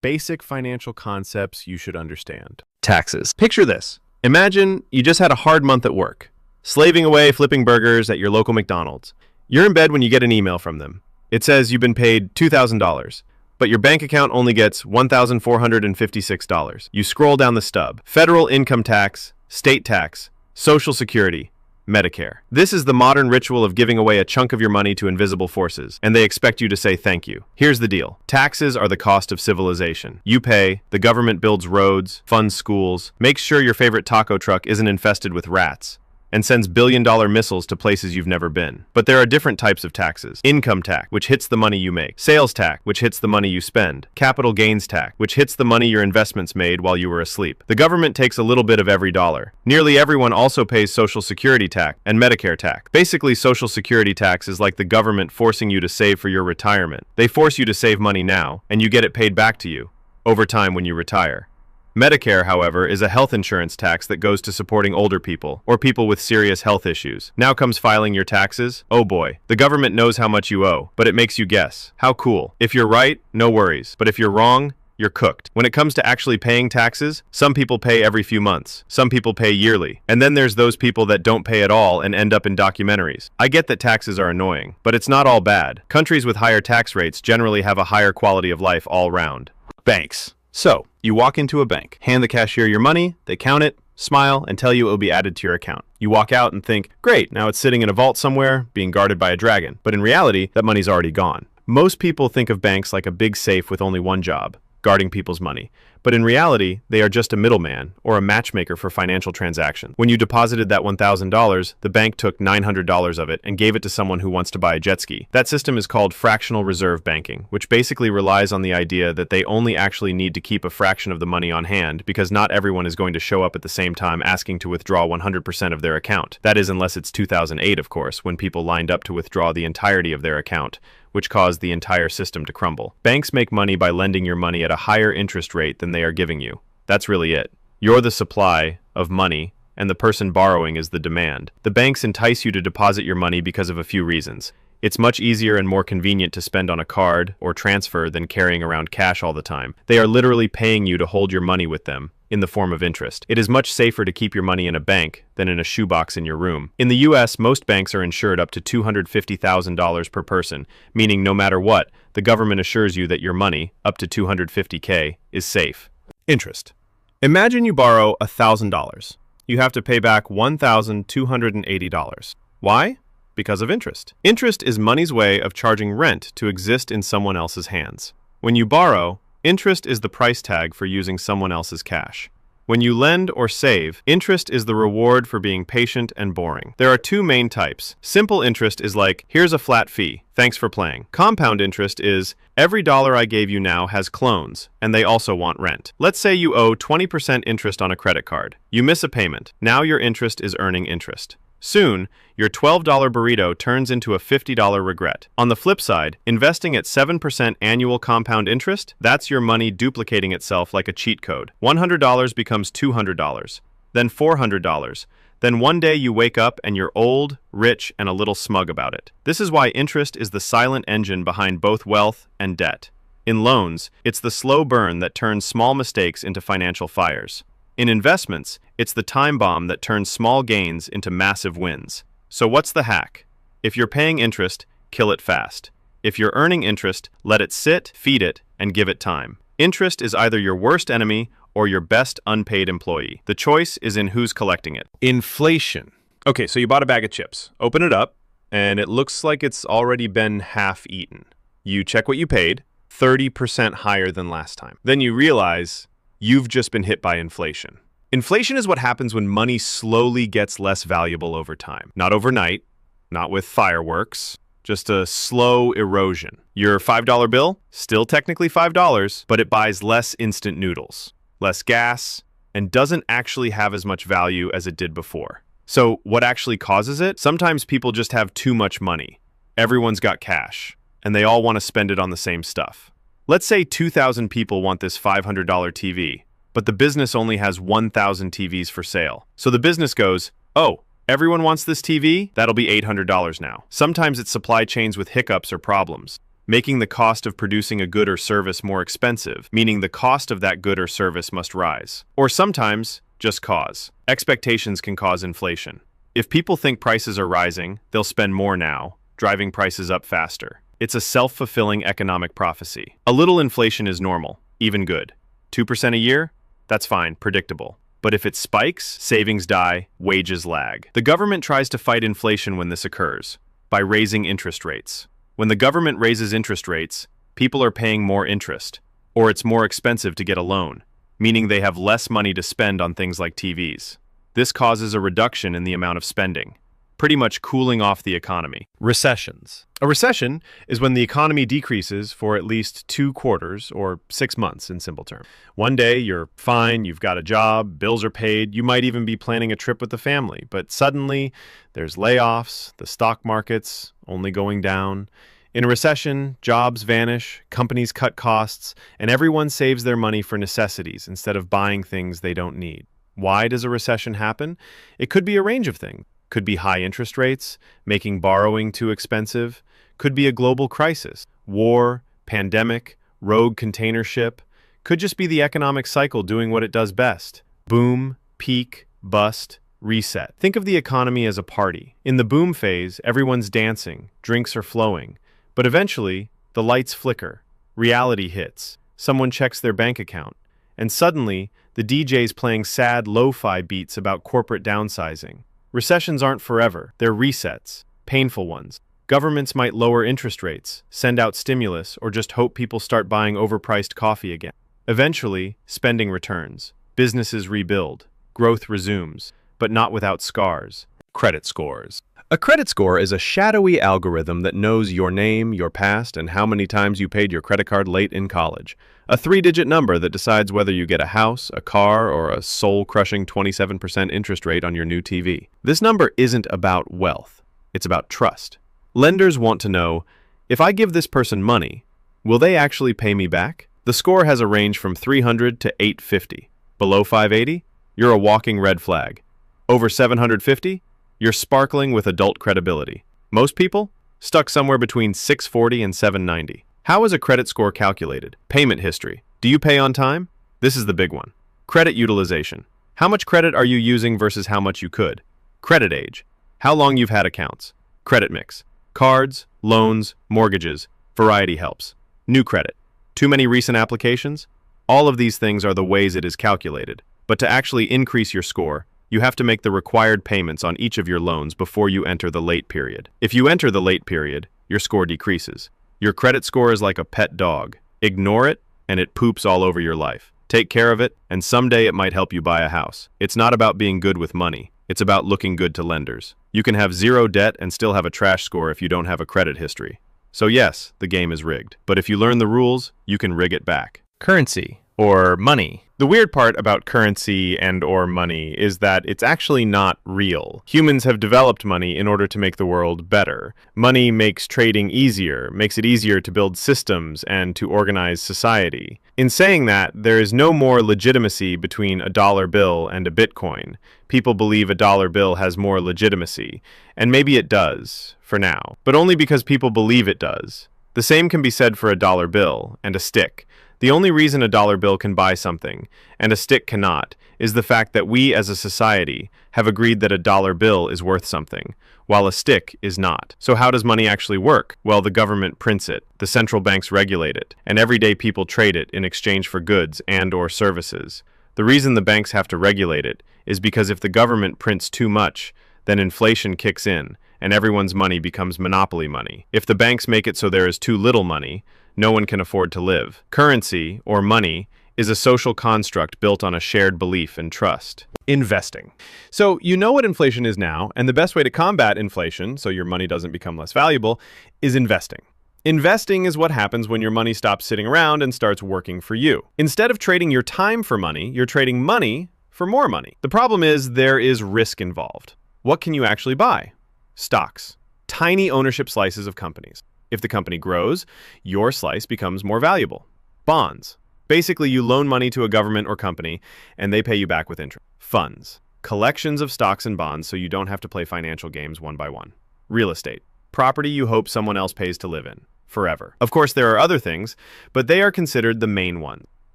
Basic financial concepts you should understand. Taxes. Picture this. Imagine you just had a hard month at work, slaving away flipping burgers at your local McDonald's. You're in bed when you get an email from them. It says you've been paid $2,000, but your bank account only gets $1,456. You scroll down the stub. Federal income tax, state tax, Social Security, Medicare. This is the modern ritual of giving away a chunk of your money to invisible forces, and they expect you to say thank you. Here's the deal. Taxes are the cost of civilization. You pay, the government builds roads, funds schools, makes sure your favorite taco truck isn't infested with rats, and sends billion-dollar missiles to places you've never been. But there are different types of taxes. Income tax, which hits the money you make. Sales tax, which hits the money you spend. Capital gains tax, which hits the money your investments made while you were asleep. The government takes a little bit of every dollar. Nearly everyone also pays Social Security tax and Medicare tax. Basically, Social Security tax is like the government forcing you to save for your retirement. They force you to save money now, and you get it paid back to you over time when you retire. Medicare, however, is a health insurance tax that goes to supporting older people or people with serious health issues. Now comes filing your taxes. Oh boy, the government knows how much you owe, but it makes you guess. How cool. If you're right, no worries. But if you're wrong, you're cooked. When it comes to actually paying taxes, some people pay every few months. Some people pay yearly. And then there's those people that don't pay at all and end up in documentaries. I get that taxes are annoying, but it's not all bad. Countries with higher tax rates generally have a higher quality of life all round. Banks. So, you walk into a bank, hand the cashier your money, they count it, smile, and tell you it will be added to your account. You walk out and think, great, now it's sitting in a vault somewhere, being guarded by a dragon. But in reality, that money's already gone. Most people think of banks like a big safe with only one job, guarding people's money. But in reality, they are just a middleman or a matchmaker for financial transactions. When you deposited that $1,000, the bank took $900 of it and gave it to someone who wants to buy a jet ski. That system is called fractional reserve banking, which basically relies on the idea that they only actually need to keep a fraction of the money on hand because not everyone is going to show up at the same time asking to withdraw 100% of their account. That is, unless it's 2008, of course, when people lined up to withdraw the entirety of their account, which caused the entire system to crumble. Banks make money by lending your money at a higher interest rate than they are giving you. That's really it. You're the supply of money, and the person borrowing is the demand. The banks entice you to deposit your money because of a few reasons. It's much easier and more convenient to spend on a card or transfer than carrying around cash all the time. They are literally paying you to hold your money with them in the form of interest. It is much safer to keep your money in a bank than in a shoebox in your room. In the US, most banks are insured up to $250,000 per person, meaning no matter what, the government assures you that your money, up to $250K, is safe. Interest. Imagine you borrow $1,000. You have to pay back $1,280. Why? Because of interest. Interest is money's way of charging rent to exist in someone else's hands. When you borrow, interest is the price tag for using someone else's cash. When you lend or save, interest is the reward for being patient and boring. There are two main types. Simple interest is like, here's a flat fee, thanks for playing. Compound interest is, every dollar I gave you now has clones, and they also want rent. Let's say you owe 20% interest on a credit card. You miss a payment. Now your interest is earning interest. Soon, your $12 burrito turns into a $50 regret. On the flip side, investing at 7% annual compound interest, that's your money duplicating itself like a cheat code. $100 becomes $200, then $400. Then one day you wake up and you're old, rich, and a little smug about it. This is why interest is the silent engine behind both wealth and debt. In loans, it's the slow burn that turns small mistakes into financial fires. In investments, it's the time bomb that turns small gains into massive wins. So what's the hack? If you're paying interest, kill it fast. If you're earning interest, let it sit, feed it, and give it time. Interest is either your worst enemy or your best unpaid employee. The choice is in who's collecting it. Inflation. Okay, so you bought a bag of chips. Open it up, and it looks like it's already been half eaten. You check what you paid, 30% higher than last time. Then you realize you've just been hit by inflation. Inflation is what happens when money slowly gets less valuable over time. Not overnight, not with fireworks, just a slow erosion. Your $5 bill, still technically $5, but it buys less instant noodles, less gas, and doesn't actually have as much value as it did before. So what actually causes it? Sometimes people just have too much money. Everyone's got cash, and they all want to spend it on the same stuff. Let's say 2,000 people want this $500 TV, but the business only has 1,000 TVs for sale. So the business goes, oh, everyone wants this TV? That'll be $800 now. Sometimes it's supply chains with hiccups or problems. making the cost of producing a good or service more expensive, meaning the cost of that good or service must rise. Or sometimes, just cause. Expectations can cause inflation. If people think prices are rising, they'll spend more now, driving prices up faster. It's a self-fulfilling economic prophecy. A little inflation is normal, even good. 2% a year? That's fine, predictable. But if it spikes, savings die, wages lag. The government tries to fight inflation when this occurs, by raising interest rates. When the government raises interest rates, people are paying more interest, or it's more expensive to get a loan, meaning they have less money to spend on things like TVs. This causes a reduction in the amount of spending, pretty much cooling off the economy. Recessions. A recession is when the economy decreases for at least 2 quarters or 6 months in simple terms. One day you're fine, you've got a job, bills are paid, you might even be planning a trip with the family, but suddenly there's layoffs, the stock market's only going down. In a recession, jobs vanish, companies cut costs, and everyone saves their money for necessities instead of buying things they don't need. Why does a recession happen? It could be a range of things. Could be high interest rates, making borrowing too expensive. Could be a global crisis, war, pandemic, rogue container ship. Could just be the economic cycle doing what it does best. Boom, peak, bust, reset. Think of the economy as a party. In the boom phase, everyone's dancing, drinks are flowing. But eventually, the lights flicker, reality hits, someone checks their bank account, and suddenly, the DJ's playing sad lo-fi beats about corporate downsizing. Recessions aren't forever, they're resets, painful ones. Governments might lower interest rates, send out stimulus, or just hope people start buying overpriced coffee again. Eventually, spending returns, businesses rebuild, growth resumes, but not without scars. Credit scores. A credit score is a shadowy algorithm that knows your name, your past, and how many times you paid your credit card late in college. A 3-digit number that decides whether you get a house, a car, or a soul-crushing 27% interest rate on your new TV. This number isn't about wealth. It's about trust. Lenders want to know, if I give this person money, will they actually pay me back? The score has a range from 300 to 850. Below 580, you're a walking red flag. Over 750, you're sparkling with adult credibility. Most people? Stuck somewhere between 640 and 790. How is a credit score calculated? Payment history. Do you pay on time? This is the big one. Credit utilization. How much credit are you using versus how much you could? Credit age. How long you've had accounts. Credit mix. Cards, loans, mortgages. Variety helps. New credit. Too many recent applications? All of these things are the ways it is calculated. But to actually increase your score, you have to make the required payments on each of your loans before you enter the late period. If you enter the late period, your score decreases. Your credit score is like a pet dog. Ignore it, and it poops all over your life. Take care of it, and someday it might help you buy a house. It's not about being good with money. It's about looking good to lenders. You can have zero debt and still have a trash score if you don't have a credit history. So yes, the game is rigged. But if you learn the rules, you can rig it back. Currency, or money. The weird part about currency and or money is that it's actually not real. Humans have developed money in order to make the world better. Money makes trading easier, makes it easier to build systems and to organize society. In saying that, there is no more legitimacy between a dollar bill and a Bitcoin. People believe a dollar bill has more legitimacy, and maybe it does, for now, but only because people believe it does. The same can be said for a dollar bill and a stick. The only reason a dollar bill can buy something, and a stick cannot, is the fact that we as a society have agreed that a dollar bill is worth something, while a stick is not. So how does money actually work? Well, the government prints it, the central banks regulate it, and everyday people trade it in exchange for goods and or services. The reason the banks have to regulate it is because if the government prints too much, then inflation kicks in, and everyone's money becomes monopoly money. If the banks make it so there is too little money, no one can afford to live. Currency, or money, is a social construct built on a shared belief and trust. Investing. So you know what inflation is now, and the best way to combat inflation, so your money doesn't become less valuable, is investing. Investing is what happens when your money stops sitting around and starts working for you. Instead of trading your time for money, you're trading money for more money. The problem is there is risk involved. What can you actually buy? Stocks. Tiny ownership slices of companies. If the company grows, your slice becomes more valuable. Bonds. Basically, you loan money to a government or company, and they pay you back with interest. Funds. Collections of stocks and bonds so you don't have to play financial games one by one. Real estate. Property you hope someone else pays to live in. forever. Of course, there are other things, but they are considered the main one.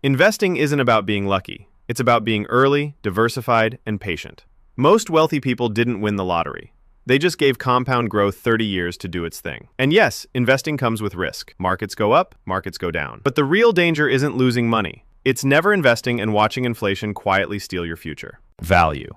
Investing isn't about being lucky. It's about being early, diversified, and patient. Most wealthy people didn't win the lottery. They just gave compound growth 30 years to do its thing. And yes, investing comes with risk. Markets go up, markets go down. But the real danger isn't losing money. It's never investing and watching inflation quietly steal your future. Value.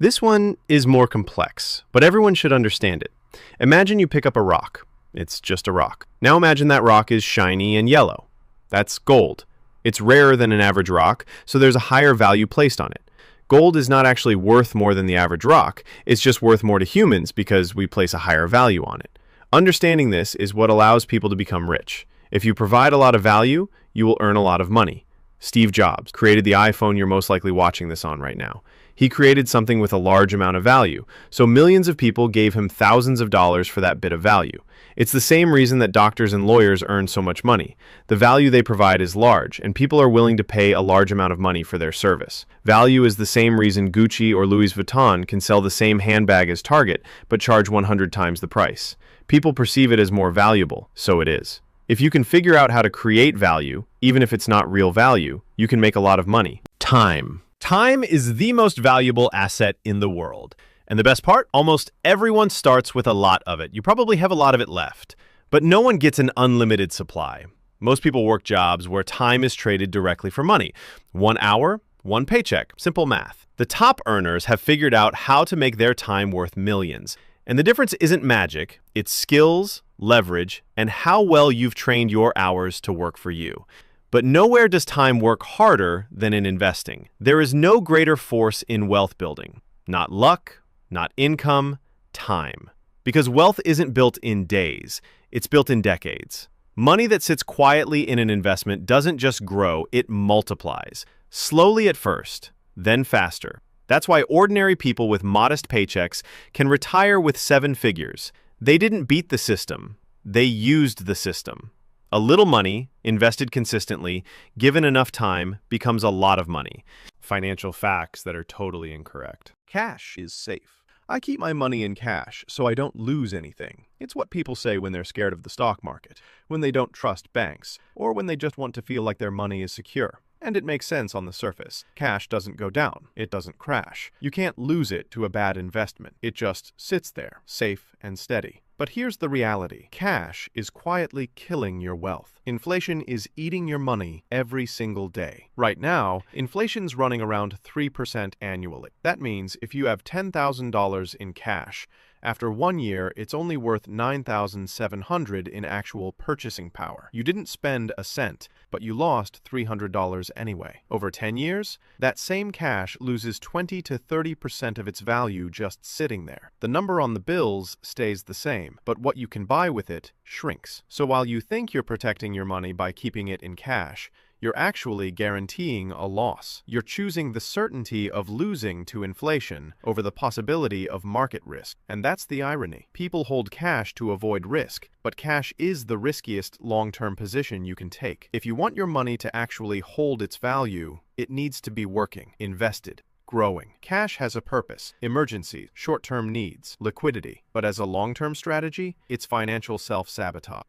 This one is more complex, but everyone should understand it. Imagine you pick up a rock. It's just a rock. Now imagine that rock is shiny and yellow. That's gold. It's rarer than an average rock, so there's a higher value placed on it. Gold is not actually worth more than the average rock. It's just worth more to humans because we place a higher value on it. Understanding this is what allows people to become rich. If you provide a lot of value, you will earn a lot of money. Steve Jobs created the iPhone you're most likely watching this on right now. He created something with a large amount of value, so millions of people gave him thousands of dollars for that bit of value. It's the same reason that doctors and lawyers earn so much money. The value they provide is large, and people are willing to pay a large amount of money for their service. Value is the same reason Gucci or Louis Vuitton can sell the same handbag as Target, but charge 100 times the price. People perceive it as more valuable, so it is. If you can figure out how to create value, even if it's not real value, you can make a lot of money. Time. Time is the most valuable asset in the world. And the best part? Almost everyone starts with a lot of it. You probably have a lot of it left. But no one gets an unlimited supply. Most people work jobs where time is traded directly for money. 1 hour, 1 paycheck. Simple math. The top earners have figured out how to make their time worth millions. And the difference isn't magic. It's skills, leverage, and how well you've trained your hours to work for you. But nowhere does time work harder than in investing. There is no greater force in wealth building. Not luck, not income, time. Because wealth isn't built in days, it's built in decades. Money that sits quietly in an investment doesn't just grow, it multiplies. Slowly at first, then faster. That's why ordinary people with modest paychecks can retire with 7 figures. They didn't beat the system, they used the system. A little money, invested consistently, given enough time, becomes a lot of money. Financial facts that are totally incorrect. Cash is safe. I keep my money in cash so I don't lose anything. It's what people say when they're scared of the stock market, when they don't trust banks, or when they just want to feel like their money is secure. And it makes sense on the surface. Cash doesn't go down. It doesn't crash. You can't lose it to a bad investment. It just sits there, safe and steady. But here's the reality. Cash is quietly killing your wealth. Inflation is eating your money every single day. Right now, inflation's running around 3% annually. That means if you have $10,000 in cash, after 1 year, it's only worth $9,700 in actual purchasing power. You didn't spend a cent, but you lost $300 anyway. Over 10 years, that same cash loses 20 to 30% of its value just sitting there. The number on the bills stays the same, but what you can buy with it shrinks. So while you think you're protecting your money by keeping it in cash, you're actually guaranteeing a loss. You're choosing the certainty of losing to inflation over the possibility of market risk. And that's the irony. People hold cash to avoid risk, but cash is the riskiest long-term position you can take. If you want your money to actually hold its value, it needs to be working, invested, growing. Cash has a purpose: emergencies, short-term needs, liquidity. But as a long-term strategy, it's financial self-sabotage.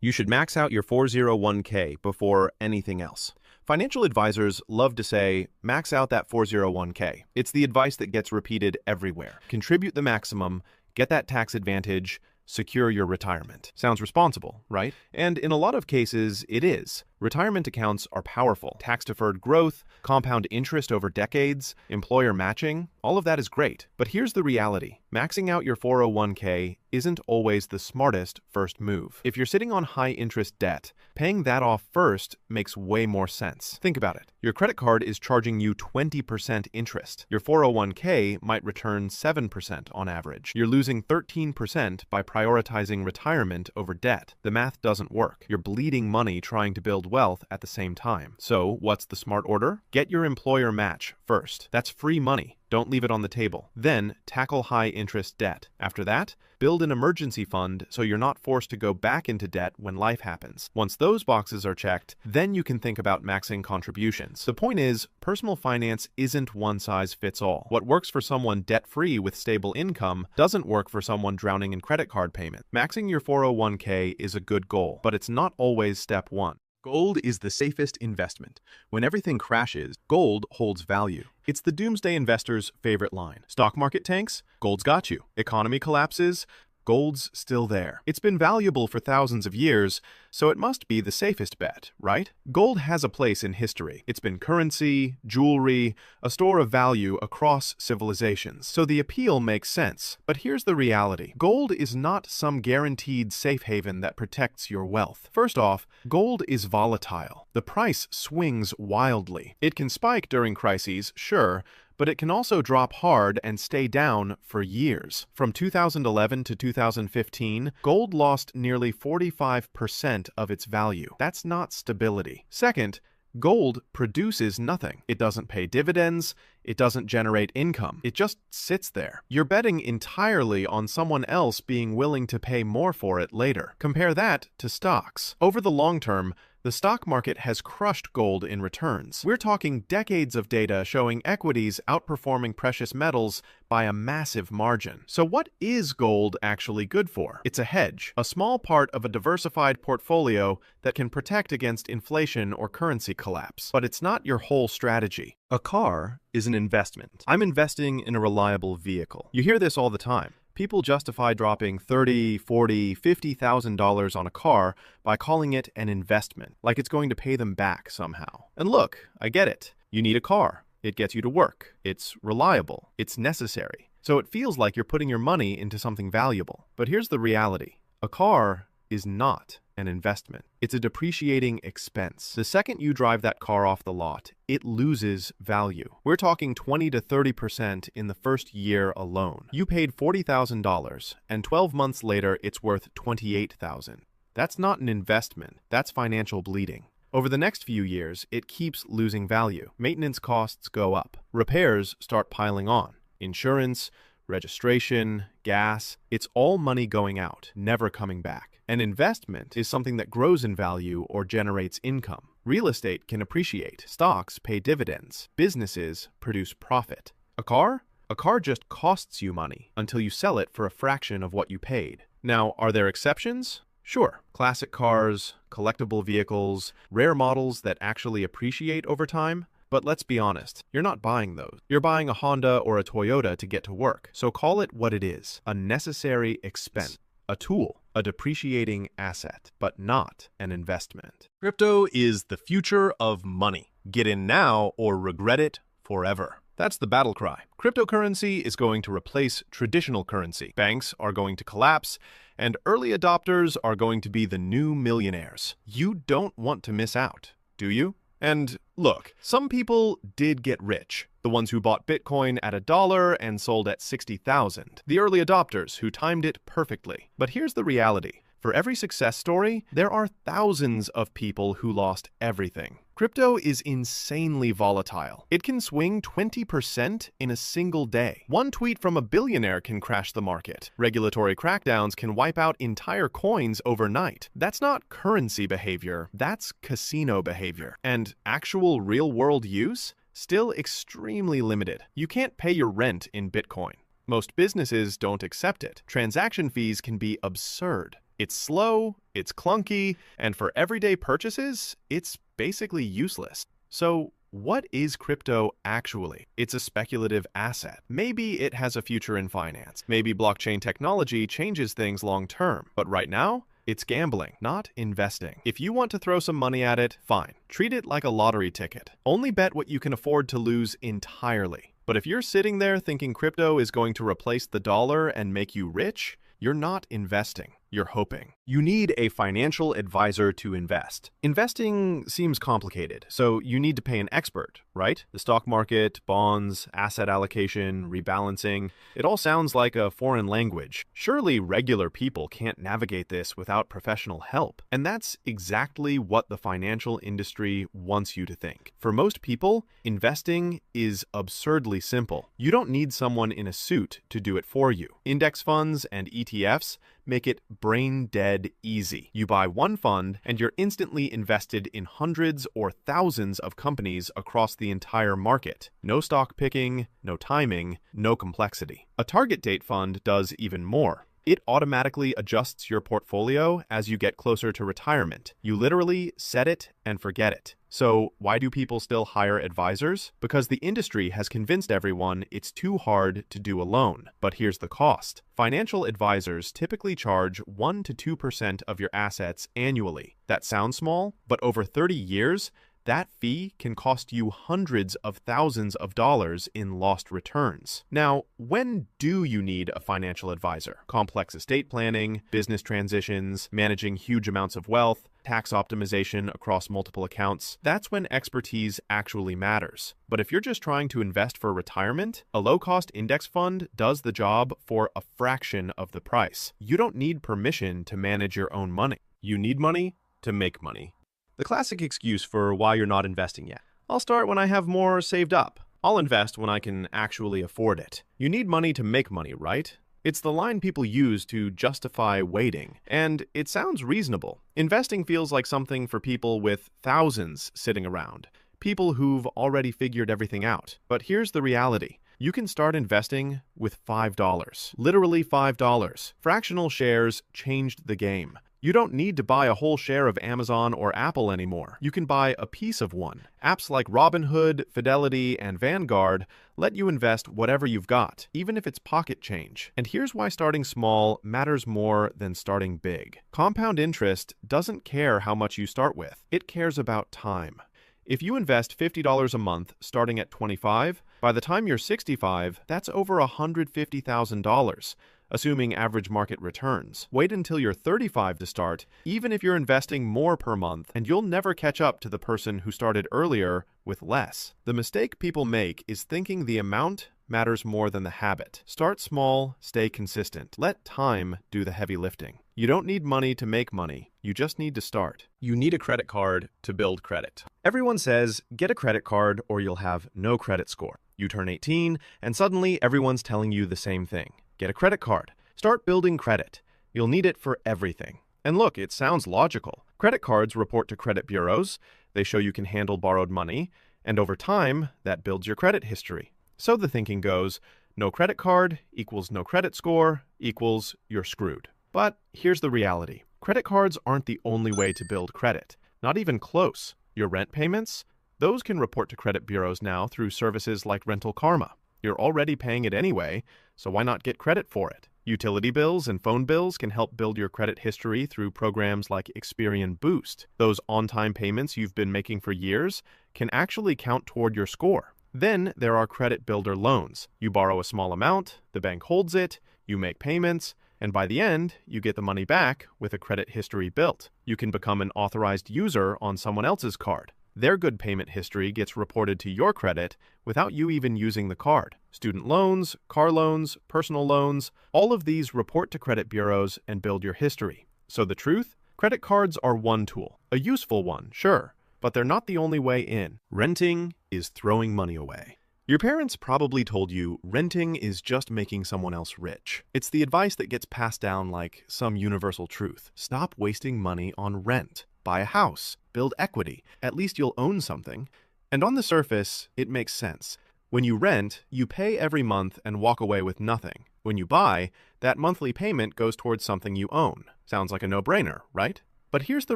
You should max out your 401k before anything else. Financial advisors love to say, max out that 401k. It's the advice that gets repeated everywhere. Contribute the maximum, get that tax advantage, secure your retirement. Sounds responsible, right? And in a lot of cases, it is. Retirement accounts are powerful. Tax-deferred growth, compound interest over decades, employer matching, all of that is great. But here's the reality. Maxing out your 401k isn't always the smartest first move. If you're sitting on high-interest debt, paying that off first makes way more sense. Think about it. Your credit card is charging you 20% interest. Your 401k might return 7% on average. You're losing 13% by prioritizing retirement over debt. The math doesn't work. You're bleeding money trying to build wealth at the same time. So, what's the smart order? Get your employer match first. That's free money. Don't leave it on the table. Then, tackle high-interest debt. After that, build an emergency fund so you're not forced to go back into debt when life happens. Once those boxes are checked, then you can think about maxing contributions. The point is, personal finance isn't one size fits all. What works for someone debt-free with stable income doesn't work for someone drowning in credit card payment. Maxing your 401k is a good goal, but it's not always step one. Gold is the safest investment. When everything crashes, gold holds value. It's the doomsday investor's favorite line. Stock market tanks? Gold's got you. Economy collapses? Gold's still there. It's been valuable for thousands of years, so it must be the safest bet, right? Gold has a place in history. It's been currency, jewelry, a store of value across civilizations. So the appeal makes sense. But here's the reality. Gold is not some guaranteed safe haven that protects your wealth. First off, gold is volatile. The price swings wildly. It can spike during crises, sure, but it can also drop hard and stay down for years. From 2011 to 2015, gold lost nearly 45% of its value. That's not stability. Second, gold produces nothing. It doesn't pay dividends. It doesn't generate income. It just sits there. You're betting entirely on someone else being willing to pay more for it later. Compare that to stocks. Over the long term, the stock market has crushed gold in returns. We're talking decades of data showing equities outperforming precious metals by a massive margin. So what is gold actually good for? It's a hedge, a small part of a diversified portfolio that can protect against inflation or currency collapse. But it's not your whole strategy. A car is an investment. I'm investing in a reliable vehicle. You hear this all the time. People justify dropping $30,000, $40,000, $50,000 on a car by calling it an investment, like it's going to pay them back somehow. And look, I get it. You need a car. It gets you to work. It's reliable. It's necessary. So it feels like you're putting your money into something valuable. But here's the reality. A car is not an investment. It's a depreciating expense. The second you drive that car off the lot, it loses value. We're talking 20 to 30% in the first year alone. You paid $40,000, and 12 months later, it's worth $28,000. That's not an investment. That's financial bleeding. Over the next few years, it keeps losing value. Maintenance costs go up. Repairs start piling on. Insurance, registration, gas, it's all money going out, never coming back. An investment is something that grows in value or generates income. Real estate can appreciate. Stocks pay dividends. Businesses produce profit. A car? A car just costs you money until you sell it for a fraction of what you paid. Now, are there exceptions? Sure. Classic cars, collectible vehicles, rare models that actually appreciate over time. But let's be honest, you're not buying those. You're buying a Honda or a Toyota to get to work. So call it what it is, a necessary expense, a tool, a depreciating asset, but not an investment. Crypto is the future of money. Get in now or regret it forever. That's the battle cry. Cryptocurrency is going to replace traditional currency. Banks are going to collapse, and early adopters are going to be the new millionaires. You don't want to miss out, do you? And look, some people did get rich. The ones who bought Bitcoin at $1 and sold at 60,000. The early adopters who timed it perfectly. But here's the reality. For every success story, there are thousands of people who lost everything. Crypto is insanely volatile. It can swing 20% in a single day. One tweet from a billionaire can crash the market. Regulatory crackdowns can wipe out entire coins overnight. That's not currency behavior, that's casino behavior. And actual real-world use? Still extremely limited. You can't pay your rent in Bitcoin. Most businesses don't accept it. Transaction fees can be absurd. It's slow, it's clunky, and for everyday purchases, it's basically useless. So what is crypto actually? It's a speculative asset. Maybe it has a future in finance. Maybe blockchain technology changes things long term. But right now, it's gambling, not investing. If you want to throw some money at it, fine. Treat it like a lottery ticket. Only bet what you can afford to lose entirely. But if you're sitting there thinking crypto is going to replace the dollar and make you rich, you're not investing. you're hoping. You need a financial advisor to invest. Investing seems complicated, so you need to pay an expert, right? The stock market, bonds, asset allocation, rebalancing, it all sounds like a foreign language. Surely regular people can't navigate this without professional help. And that's exactly what the financial industry wants you to think. For most people, investing is absurdly simple. You don't need someone in a suit to do it for you. Index funds and ETFs make it brain dead easy. You buy one fund and you're instantly invested in hundreds or thousands of companies across the entire market. No stock picking, no timing, no complexity. A target date fund does even more. It automatically adjusts your portfolio as you get closer to retirement. You literally set it and forget it. So why do people still hire advisors? Because the industry has convinced everyone it's too hard to do alone. But here's the cost. Financial advisors typically charge 1 to 2% of your assets annually. That sounds small, but over 30 years, that fee can cost you hundreds of thousands of dollars in lost returns. Now, when do you need a financial advisor? Complex estate planning, business transitions, managing huge amounts of wealth, tax optimization across multiple accounts. That's when expertise actually matters. But if you're just trying to invest for retirement, a low-cost index fund does the job for a fraction of the price. You don't need permission to manage your own money. You need money to make money. The classic excuse for why you're not investing yet. I'll start when I have more saved up. I'll invest when I can actually afford it. You need money to make money, right? It's the line people use to justify waiting, and it sounds reasonable. Investing feels like something for people with thousands sitting around, people who've already figured everything out. But here's the reality. You can start investing with $5. Literally $5. Fractional shares changed the game. You don't need to buy a whole share of Amazon or Apple anymore. You can buy a piece of one. Apps like Robinhood, Fidelity, and Vanguard let you invest whatever you've got, even if it's pocket change. And here's why starting small matters more than starting big. Compound interest doesn't care how much you start with. It cares about time. If you invest $50 a month starting at $25, by the time you're 65, that's over $150,000. Assuming average market returns. Wait until you're 35 to start, even if you're investing more per month, and you'll never catch up to the person who started earlier with less. The mistake people make is thinking the amount matters more than the habit. Start small, stay consistent. Let time do the heavy lifting. You don't need money to make money. You just need to start. You need a credit card to build credit. Everyone says, get a credit card or you'll have no credit score. You turn 18, and suddenly everyone's telling you the same thing. Get a credit card. Start building credit. You'll need it for everything. And look, it sounds logical. Credit cards report to credit bureaus. They show you can handle borrowed money. And over time, that builds your credit history. So the thinking goes, no credit card equals no credit score equals you're screwed. But here's the reality. Credit cards aren't the only way to build credit. Not even close. Your rent payments? Those can report to credit bureaus now through services like Rental Karma. You're already paying it anyway, so why not get credit for it? Utility bills and phone bills can help build your credit history through programs like Experian Boost. Those on-time payments you've been making for years can actually count toward your score. Then there are credit builder loans. You borrow a small amount, the bank holds it, you make payments, and by the end, you get the money back with a credit history built. You can become an authorized user on someone else's card. Their good payment history gets reported to your credit without you even using the card. Student loans, car loans, personal loans, all of these report to credit bureaus and build your history. So the truth? Credit cards are one tool. A useful one, sure, but they're not the only way in. Renting is throwing money away. Your parents probably told you renting is just making someone else rich. It's the advice that gets passed down like some universal truth. Stop wasting money on rent. Buy a house. Build equity. At least you'll own something. And on the surface, it makes sense. When you rent, you pay every month and walk away with nothing. When you buy, that monthly payment goes towards something you own. Sounds like a no-brainer, right? But here's the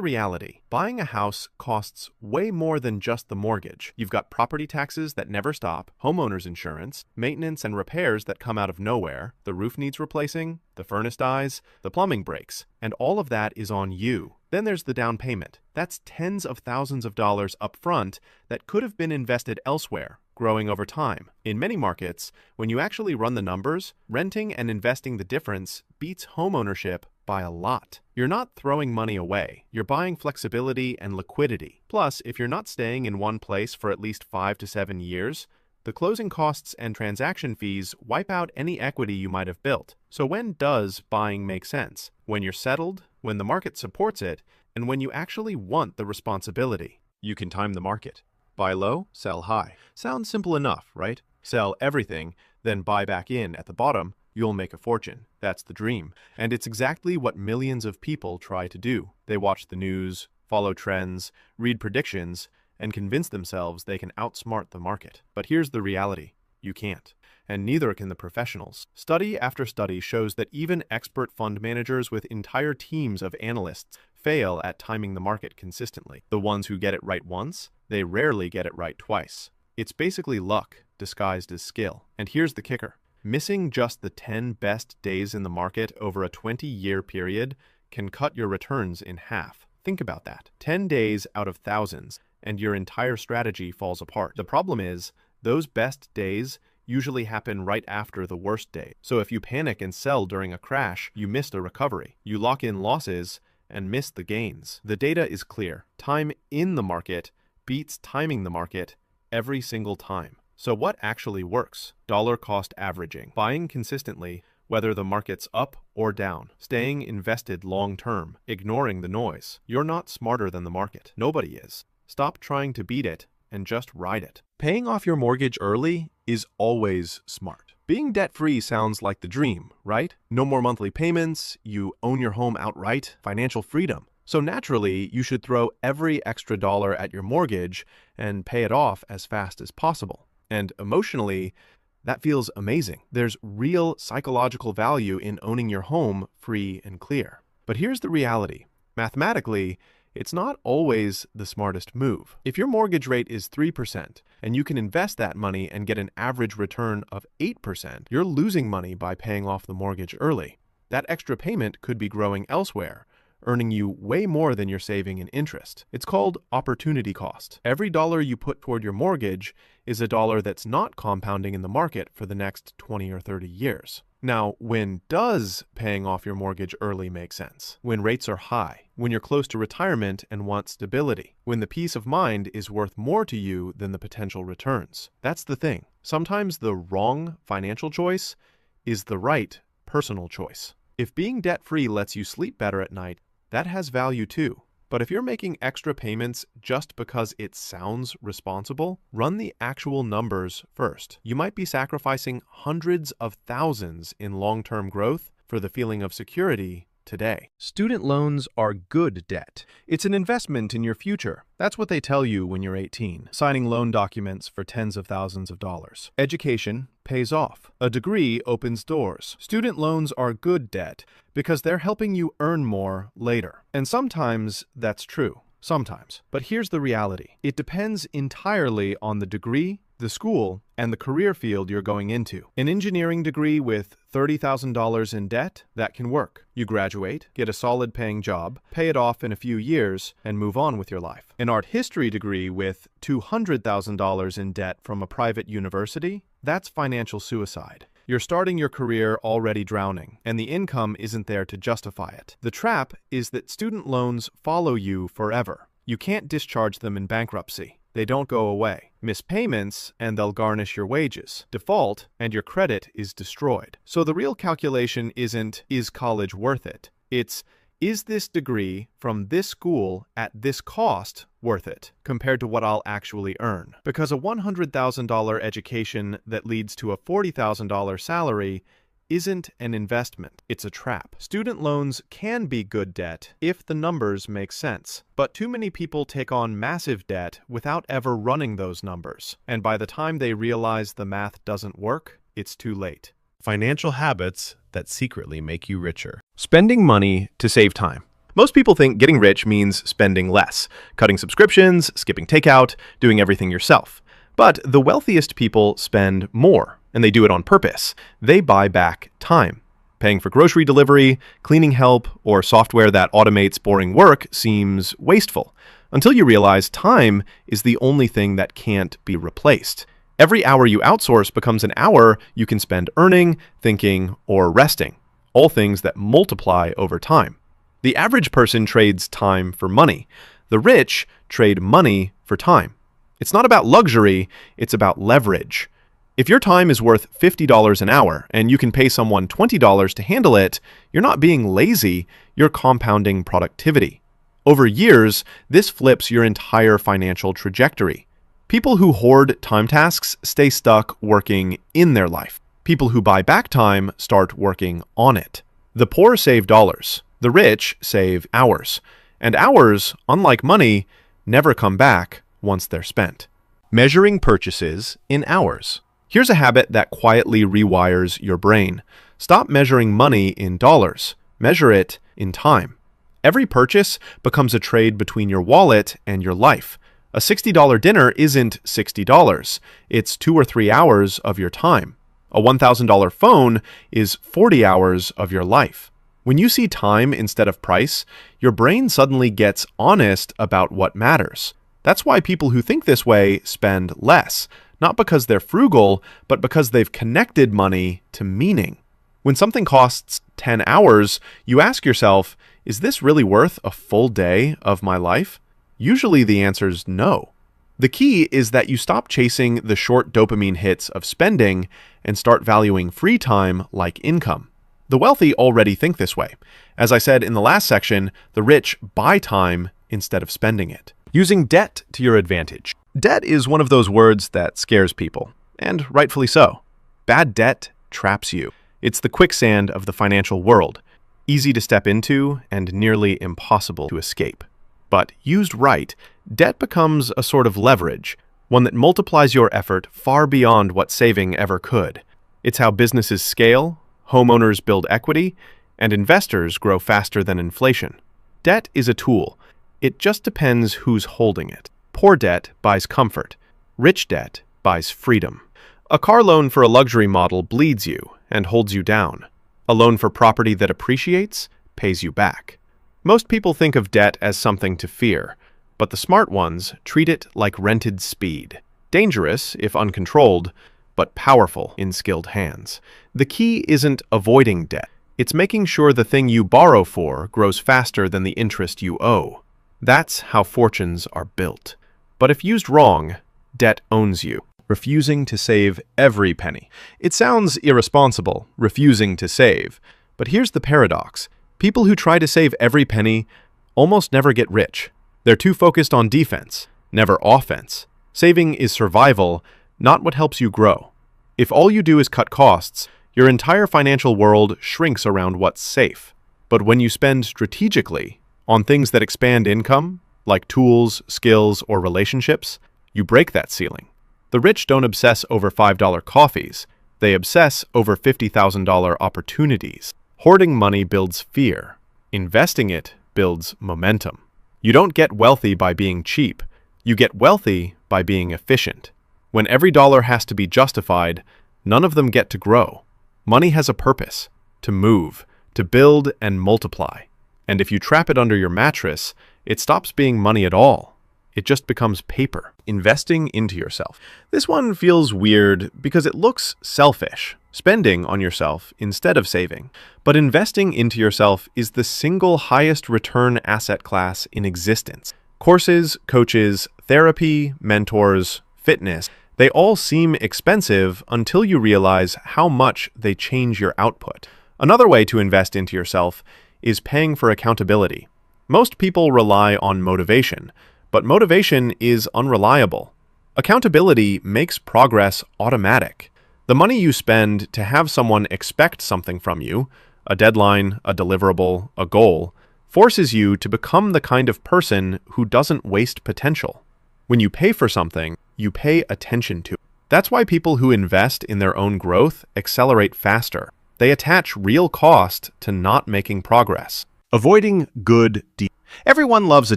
reality. Buying a house costs way more than just the mortgage. You've got property taxes that never stop, homeowners insurance, maintenance and repairs that come out of nowhere, the roof needs replacing, the furnace dies, the plumbing breaks, and all of that is on you. Then there's the down payment. That's tens of thousands of dollars up front that could have been invested elsewhere, growing over time. In many markets, when you actually run the numbers, renting and investing the difference beats homeownership by a lot. You're not throwing money away. You're buying flexibility and liquidity. Plus, if you're not staying in one place for at least 5 to 7 years, the closing costs and transaction fees wipe out any equity you might have built. So when does buying make sense? When you're settled, when the market supports it, and when you actually want the responsibility. You can time the market. Buy low, sell high. Sounds simple enough, right? Sell everything, then buy back in at the bottom. You'll make a fortune. That's the dream. And it's exactly what millions of people try to do. They watch the news, follow trends, read predictions, and convince themselves they can outsmart the market. But here's the reality. You can't. And neither can the professionals. Study after study shows that even expert fund managers with entire teams of analysts fail at timing the market consistently. The ones who get it right once, they rarely get it right twice. It's basically luck disguised as skill. And here's the kicker. Missing just the 10 best days in the market over a 20-year period can cut your returns in half. Think about that. 10 days out of thousands, and your entire strategy falls apart. The problem is, those best days usually happen right after the worst day. So if you panic and sell during a crash, you missed a recovery. You lock in losses and miss the gains. The data is clear. Time in the market beats timing the market every single time. So what actually works? Dollar cost averaging. Buying consistently, whether the market's up or down. Staying invested long term. Ignoring the noise. You're not smarter than the market. Nobody is. Stop trying to beat it and just ride it. Paying off your mortgage early is always smart. Being debt-free sounds like the dream, right? No more monthly payments, you own your home outright, financial freedom. So naturally, you should throw every extra dollar at your mortgage and pay it off as fast as possible. And emotionally, that feels amazing. There's real psychological value in owning your home free and clear. But here's the reality. Mathematically, it's not always the smartest move. If your mortgage rate is 3% and you can invest that money and get an average return of 8%, you're losing money by paying off the mortgage early. That extra payment could be growing elsewhere, earning you way more than you're saving in interest. It's called opportunity cost. Every dollar you put toward your mortgage is a dollar that's not compounding in the market for the next 20 or 30 years. Now, when does paying off your mortgage early make sense? When rates are high, when you're close to retirement and want stability, when the peace of mind is worth more to you than the potential returns. That's the thing. Sometimes the wrong financial choice is the right personal choice. If being debt-free lets you sleep better at night, that has value too. But if you're making extra payments just because it sounds responsible, run the actual numbers first. You might be sacrificing hundreds of thousands in long-term growth for the feeling of security today. Student loans are good debt. It's an investment in your future. That's what they tell you when you're 18, signing loan documents for tens of thousands of dollars. Education pays off. A degree opens doors. Student loans are good debt because they're helping you earn more later. And sometimes that's true. Sometimes. But here's the reality. It depends entirely on the degree, the school, and the career field you're going into. An engineering degree with $30,000 in debt, that can work. You graduate, get a solid paying job, pay it off in a few years, and move on with your life. An art history degree with $200,000 in debt from a private university, that's financial suicide. You're starting your career already drowning, and the income isn't there to justify it. The trap is that student loans follow you forever. You can't discharge them in bankruptcy. They don't go away. Miss payments, and they'll garnish your wages. Default, and your credit is destroyed. So the real calculation isn't, is college worth it? It's, is this degree from this school at this cost worth it compared to what I'll actually earn? Because a $100,000 education that leads to a $40,000 salary isn't an investment, it's a trap. Student loans can be good debt if the numbers make sense, but too many people take on massive debt without ever running those numbers. And by the time they realize the math doesn't work, it's too late. Financial habits that secretly make you richer. Spending money to save time. Most people think getting rich means spending less, cutting subscriptions, skipping takeout, doing everything yourself. But the wealthiest people spend more, and they do it on purpose. They buy back time. Paying for grocery delivery, cleaning help, or software that automates boring work seems wasteful, until you realize time is the only thing that can't be replaced. Every hour you outsource becomes an hour you can spend earning, thinking, or resting. all things that multiply over time. The average person trades time for money. The rich trade money for time. It's not about luxury, it's about leverage. If your time is worth $50 an hour and you can pay someone $20 to handle it, you're not being lazy, you're compounding productivity. Over years, this flips your entire financial trajectory. People who hoard time tasks stay stuck working in their life. People who buy back time start working on it. The poor save dollars. The rich save hours. And hours, unlike money, never come back once they're spent. Measuring purchases in hours. Here's a habit that quietly rewires your brain. Stop measuring money in dollars. Measure it in time. Every purchase becomes a trade between your wallet and your life. A $60 dinner isn't $60. It's 2 or 3 hours of your time. A $1,000 phone is 40 hours of your life. When you see time instead of price, your brain suddenly gets honest about what matters. That's why people who think this way spend less, not because they're frugal, but because they've connected money to meaning. When something costs 10 hours, you ask yourself, is this really worth a full day of my life? Usually the answer's no. The key is that you stop chasing the short dopamine hits of spending and start valuing free time like income. The wealthy already think this way. As I said in the last section, the rich buy time instead of spending it. Using debt to your advantage. Debt is one of those words that scares people, and rightfully so. Bad debt traps you. It's the quicksand of the financial world, easy to step into and nearly impossible to escape. But used right, debt becomes a sort of leverage, one that multiplies your effort far beyond what saving ever could. It's how businesses scale, homeowners build equity, and investors grow faster than inflation. Debt is a tool. It just depends who's holding it. Poor debt buys comfort. Rich debt buys freedom. A car loan for a luxury model bleeds you and holds you down. A loan for property that appreciates pays you back. Most people think of debt as something to fear, but the smart ones treat it like rented speed. Dangerous if uncontrolled, but powerful in skilled hands. The key isn't avoiding debt. It's making sure the thing you borrow for grows faster than the interest you owe. That's how fortunes are built. But if used wrong, debt owns you. Refusing to save every penny. It sounds irresponsible, refusing to save. But here's the paradox. People who try to save every penny almost never get rich. They're too focused on defense, never offense. Saving is survival, not what helps you grow. If all you do is cut costs, your entire financial world shrinks around what's safe. But when you spend strategically on things that expand income, like tools, skills, or relationships, you break that ceiling. The rich don't obsess over $5 coffees. They obsess over $50,000 opportunities. Hoarding money builds fear. Investing it builds momentum. You don't get wealthy by being cheap. You get wealthy by being efficient. When every dollar has to be justified, none of them get to grow. Money has a purpose: to move, to build and multiply. And if you trap it under your mattress, it stops being money at all. It just becomes paper. Investing into yourself. This one feels weird because it looks selfish, spending on yourself instead of saving. But investing into yourself is the single highest return asset class in existence. Courses, coaches, therapy, mentors, fitness, they all seem expensive until you realize how much they change your output. Another way to invest into yourself is paying for accountability. Most people rely on motivation, but motivation is unreliable. Accountability makes progress automatic. The money you spend to have someone expect something from you, a deadline, a deliverable, a goal, forces you to become the kind of person who doesn't waste potential. When you pay for something, you pay attention to it. That's why people who invest in their own growth accelerate faster. They attach real cost to not making progress. Avoiding good deals. Everyone loves a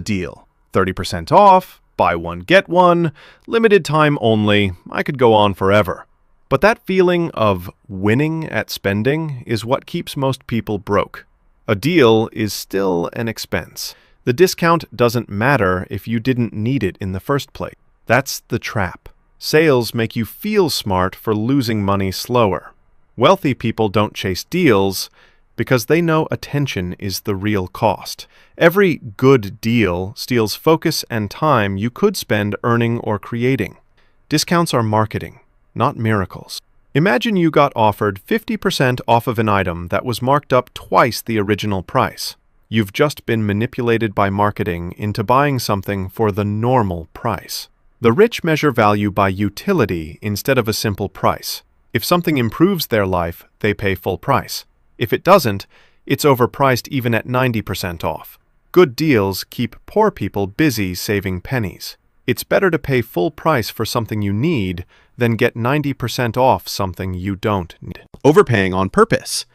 deal. 30% off, buy one, get one, limited time only. I could go on forever. But that feeling of winning at spending is what keeps most people broke. A deal is still an expense. The discount doesn't matter if you didn't need it in the first place. That's the trap. Sales make you feel smart for losing money slower. Wealthy people don't chase deals, because they know attention is the real cost. Every good deal steals focus and time you could spend earning or creating. Discounts are marketing, not miracles. Imagine you got offered 50% off of an item that was marked up twice the original price. You've just been manipulated by marketing into buying something for the normal price. The rich measure value by utility instead of a simple price. If something improves their life, they pay full price. If it doesn't, it's overpriced even at 90% off. Good deals keep poor people busy saving pennies. It's better to pay full price for something you need than get 90% off something you don't need. Overpaying on purpose.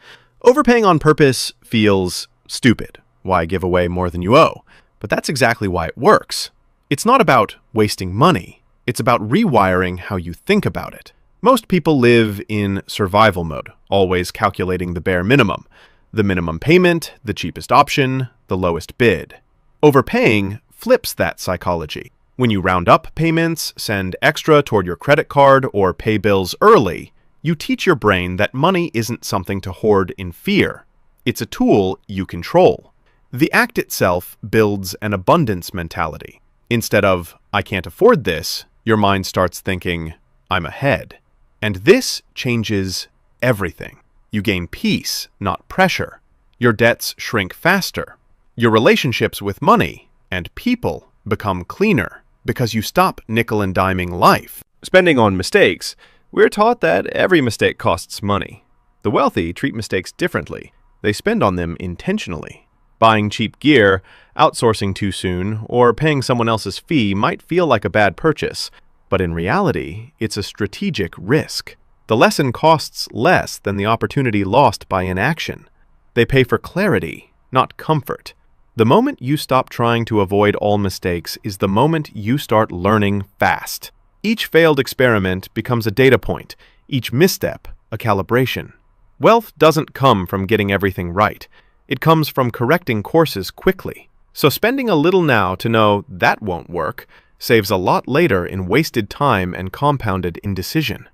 Overpaying on purpose feels stupid. Why give away more than you owe? But that's exactly why it works. It's not about wasting money. It's about rewiring how you think about it. Most people live in survival mode, always calculating the bare minimum. The minimum payment, the cheapest option, the lowest bid. Overpaying flips that psychology. When you round up payments, send extra toward your credit card, or pay bills early, you teach your brain that money isn't something to hoard in fear. It's a tool you control. The act itself builds an abundance mentality. Instead of, I can't afford this, your mind starts thinking, I'm ahead. And this changes everything. You gain peace, not pressure. Your debts shrink faster. Your relationships with money and people become cleaner because you stop nickel and diming life. Spending on mistakes. We're taught that every mistake costs money. The wealthy treat mistakes differently. They spend on them intentionally. Buying cheap gear, outsourcing too soon, or paying someone else's fee might feel like a bad purchase, but in reality, it's a strategic risk. The lesson costs less than the opportunity lost by inaction. They pay for clarity, not comfort. The moment you stop trying to avoid all mistakes is the moment you start learning fast. Each failed experiment becomes a data point, each misstep a calibration. Wealth doesn't come from getting everything right. It comes from correcting courses quickly. So spending a little now to know that won't work saves a lot later in wasted time and compounded indecision.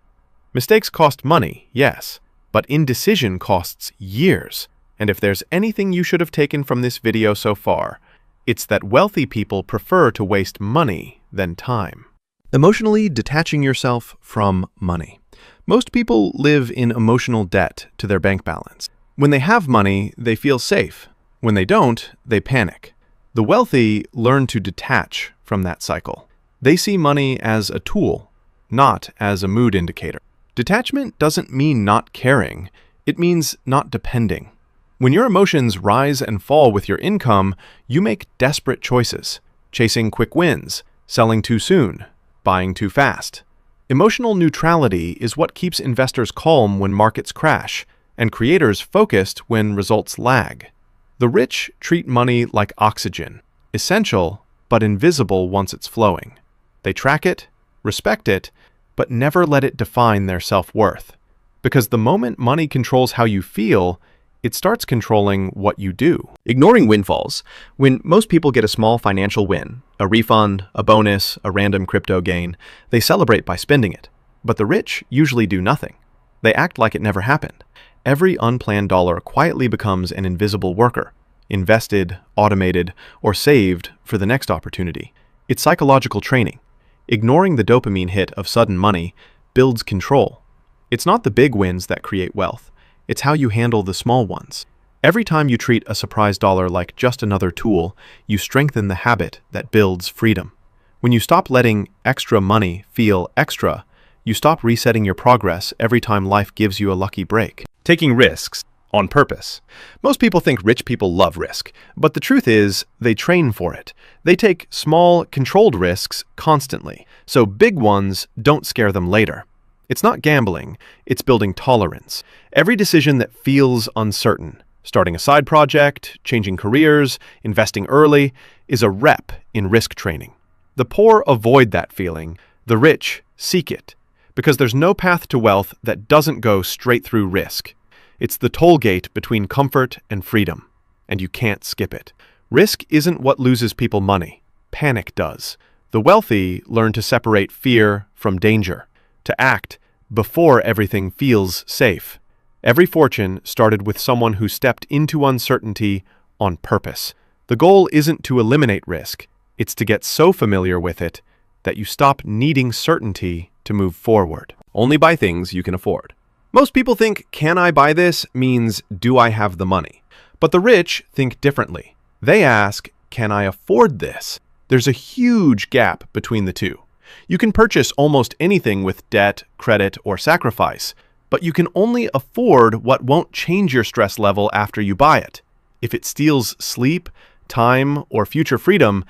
Mistakes cost money, yes, but indecision costs years. And if there's anything you should have taken from this video so far, it's that wealthy people prefer to waste money than time. Emotionally detaching yourself from money. Most people live in emotional debt to their bank balance. When they have money, they feel safe. When they don't, they panic. The wealthy learn to detach from that cycle. They see money as a tool, not as a mood indicator. Detachment doesn't mean not caring. It means not depending. When your emotions rise and fall with your income, you make desperate choices, chasing quick wins, selling too soon, buying too fast. Emotional neutrality is what keeps investors calm when markets crash, and creators focused when results lag. The rich treat money like oxygen, essential but invisible once it's flowing. They track it, respect it, but never let it define their self-worth. Because the moment money controls how you feel, it starts controlling what you do. Ignoring windfalls. When most people get a small financial win, a refund, a bonus, a random crypto gain, they celebrate by spending it. But the rich usually do nothing. They act like it never happened. Every unplanned dollar quietly becomes an invisible worker, invested, automated, or saved for the next opportunity. It's psychological training. Ignoring the dopamine hit of sudden money builds control. It's not the big wins that create wealth. It's how you handle the small ones. Every time you treat a surprise dollar like just another tool, you strengthen the habit that builds freedom. When you stop letting extra money feel extra, you stop resetting your progress every time life gives you a lucky break. Taking risks on purpose. Most people think rich people love risk, but the truth is they train for it. They take small, controlled risks constantly, so big ones don't scare them later. It's not gambling, it's building tolerance. Every decision that feels uncertain, starting a side project, changing careers, investing early, is a rep in risk training. The poor avoid that feeling, the rich seek it, because there's no path to wealth that doesn't go straight through risk. It's the toll gate between comfort and freedom, and you can't skip it. Risk isn't what loses people money. Panic does. The wealthy learn to separate fear from danger, to act before everything feels safe. Every fortune started with someone who stepped into uncertainty on purpose. The goal isn't to eliminate risk, it's to get so familiar with it that you stop needing certainty to move forward. Only buy things you can afford. Most people think, can I buy this means, do I have the money? But the rich think differently. They ask, can I afford this? There's a huge gap between the two. You can purchase almost anything with debt, credit, or sacrifice, but you can only afford what won't change your stress level after you buy it. If it steals sleep, time, or future freedom,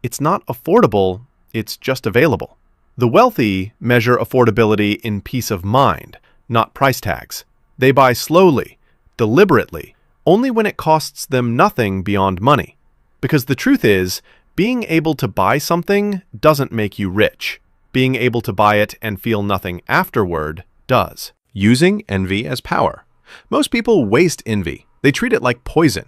it's not affordable, it's just available. The wealthy measure affordability in peace of mind, not price tags. They buy slowly, deliberately, only when it costs them nothing beyond money. Because the truth is, being able to buy something doesn't make you rich. Being able to buy it and feel nothing afterward does. Using envy as power. Most people waste envy. They treat it like poison.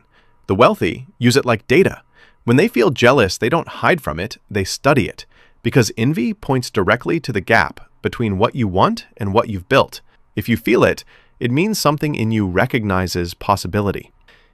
The wealthy use it like data. When they feel jealous, they don't hide from it, they study it. Because envy points directly to the gap between what you want and what you've built. If you feel it, it means something in you recognizes possibility.